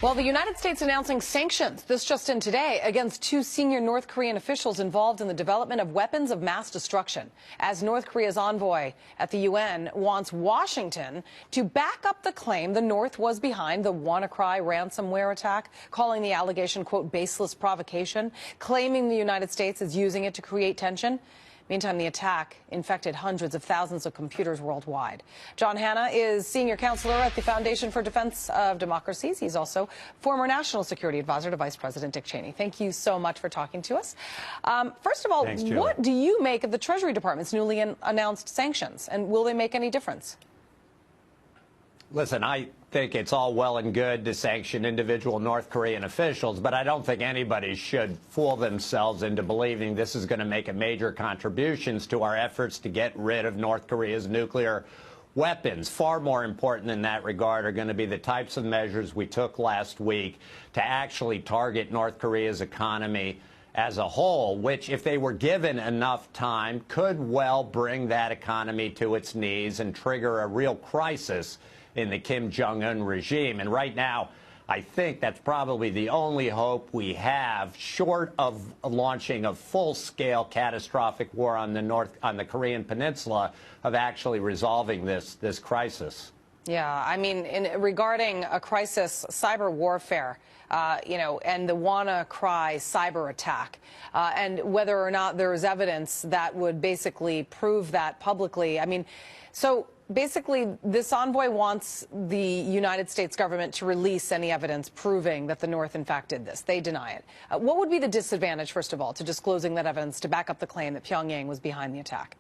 Well, the United States announcing sanctions, this just in today, against two senior North Korean officials involved in the development of weapons of mass destruction, as North Korea's envoy at the UN wants Washington to back up the claim the North was behind the WannaCry ransomware attack, calling the allegation, quote, baseless provocation, claiming the United States is using it to create tension. Meantime, the attack infected hundreds of thousands of computers worldwide. John Hanna is senior counselor at the Foundation for Defense of Democracies. He's also former national security advisor to Vice President Dick Cheney. Thank you so much for talking to us. First of all, Thanks, what do you make of the Treasury Department's newly announced sanctions, and will they make any difference? Listen, I think it's all well and good to sanction individual North Korean officials, but I don't think anybody should fool themselves into believing this is going to make a major contributions to our efforts to get rid of North Korea's nuclear weapons. Far more important in that regard are going to be the types of measures we took last week to actually target North Korea's economy as a whole, which, if they were given enough time, could well bring that economy to its knees and trigger a real crisis in the Kim Jong Un regime. And right now, I think that's probably the only hope we have, short of launching a full-scale catastrophic war on the Korean Peninsula, of actually resolving this crisis. Yeah, I mean, regarding a crisis, cyber warfare, and the WannaCry cyber attack, and whether or not there is evidence that would basically prove that publicly. I mean, so basically, this envoy wants the United States government to release any evidence proving that the North, in fact, did this. They deny it. What would be the disadvantage, first of all, to disclosing that evidence to back up the claim that Pyongyang was behind the attack?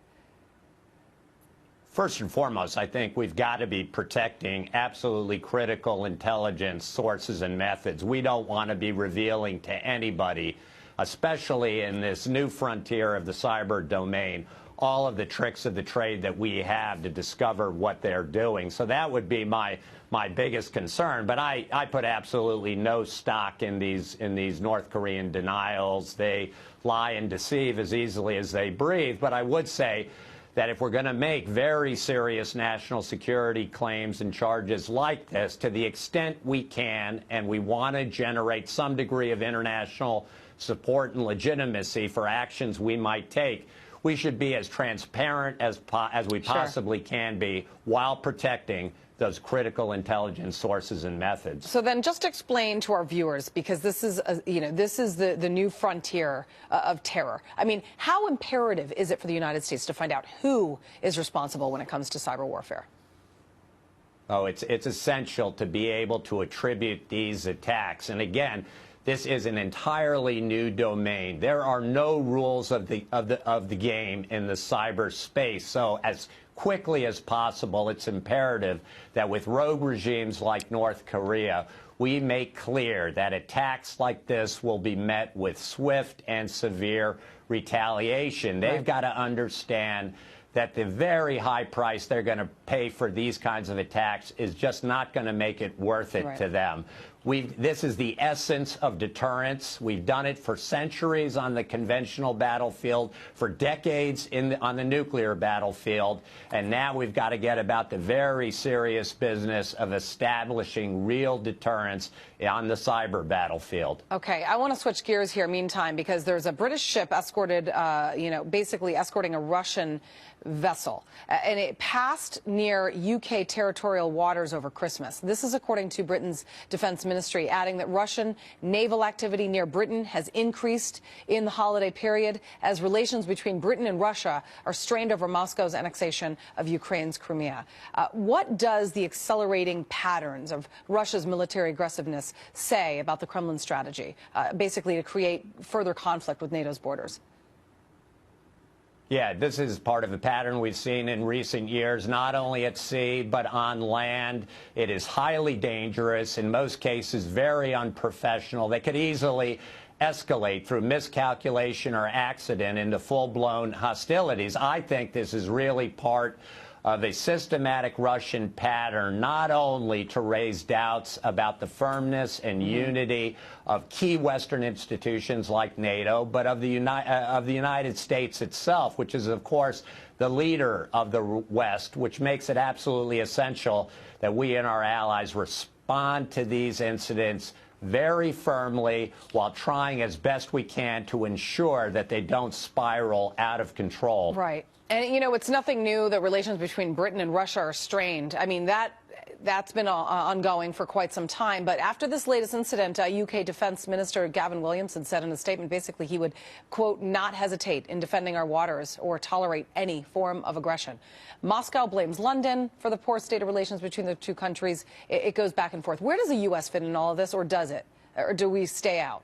First and foremost, I think we've got to be protecting absolutely critical intelligence sources and methods. We don't want to be revealing to anybody, especially in this new frontier of the cyber domain, all of the tricks of the trade that we have to discover what they're doing. So that would be my biggest concern. But I put absolutely no stock in these North Korean denials. They lie and deceive as easily as they breathe. But I would say that if we're going to make very serious national security claims and charges like this, to the extent we can, and we want to generate some degree of international support and legitimacy for actions we might take, we should be as transparent as we possibly can be, while protecting those critical intelligence sources and methods. So then just explain to our viewers, because this is, this is the new frontier of terror. I mean, how imperative is it for the United States to find out who is responsible when it comes to cyber warfare? Oh, it's essential to be able to attribute these attacks. And again, this is an entirely new domain. There are no rules of the game in the cyberspace. So as quickly as possible, it's imperative that with rogue regimes like North Korea, we make clear that attacks like this will be met with swift and severe retaliation. They've got to understand that the very high price they're going to pay for these kinds of attacks is just not going to make it worth it to them. This is the essence of deterrence. We've done it for centuries on the conventional battlefield, for decades on the nuclear battlefield, and now we've got to get about the very serious business of establishing real deterrence on the cyber battlefield. Okay, I want to switch gears here, meantime, because there's a British ship escorted, basically escorting a Russian vessel, and it passed near UK territorial waters over Christmas. This is according to Britain's defense ministry, adding that Russian naval activity near Britain has increased in the holiday period as relations between Britain and Russia are strained over Moscow's annexation of Ukraine's Crimea. What does the accelerating patterns of Russia's military aggressiveness say about the Kremlin strategy, basically to create further conflict with NATO's borders? Yeah, this is part of a pattern we've seen in recent years, not only at sea, but on land. It is highly dangerous, in most cases very unprofessional. They could easily escalate through miscalculation or accident into full-blown hostilities. I think this is really part of a systematic Russian pattern, not only to raise doubts about the firmness and unity of key Western institutions like NATO, but of the United States itself, which is, of course, the leader of the West, which makes it absolutely essential that we and our allies respond to these incidents very firmly while trying as best we can to ensure that they don't spiral out of control. Right. And, you know, it's nothing new that relations between Britain and Russia are strained. I mean, that's been ongoing for quite some time. But after this latest incident, UK Defence Minister Gavin Williamson said in a statement basically he would, quote, not hesitate in defending our waters or tolerate any form of aggression. Moscow blames London for the poor state of relations between the two countries. It goes back and forth. Where does the U.S. fit in all of this, or does it? Or do we stay out?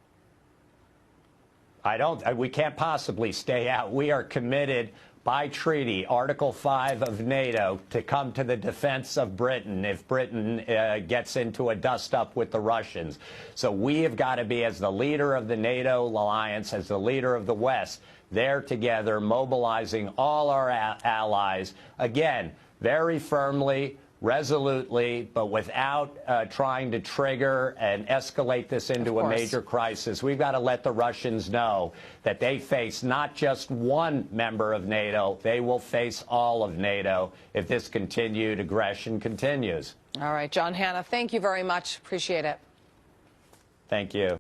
We can't possibly stay out. We are committed by treaty, Article 5 of NATO, to come to the defense of Britain if Britain gets into a dust-up with the Russians. So we have got to be, as the leader of the NATO alliance, as the leader of the West, there together, mobilizing all our allies, again, very firmly, resolutely, but without trying to trigger and escalate this into a major crisis. We've got to let the Russians know that they face not just one member of NATO, they will face all of NATO if this continued aggression continues. All right, John Hanna, thank you very much. Appreciate it. Thank you.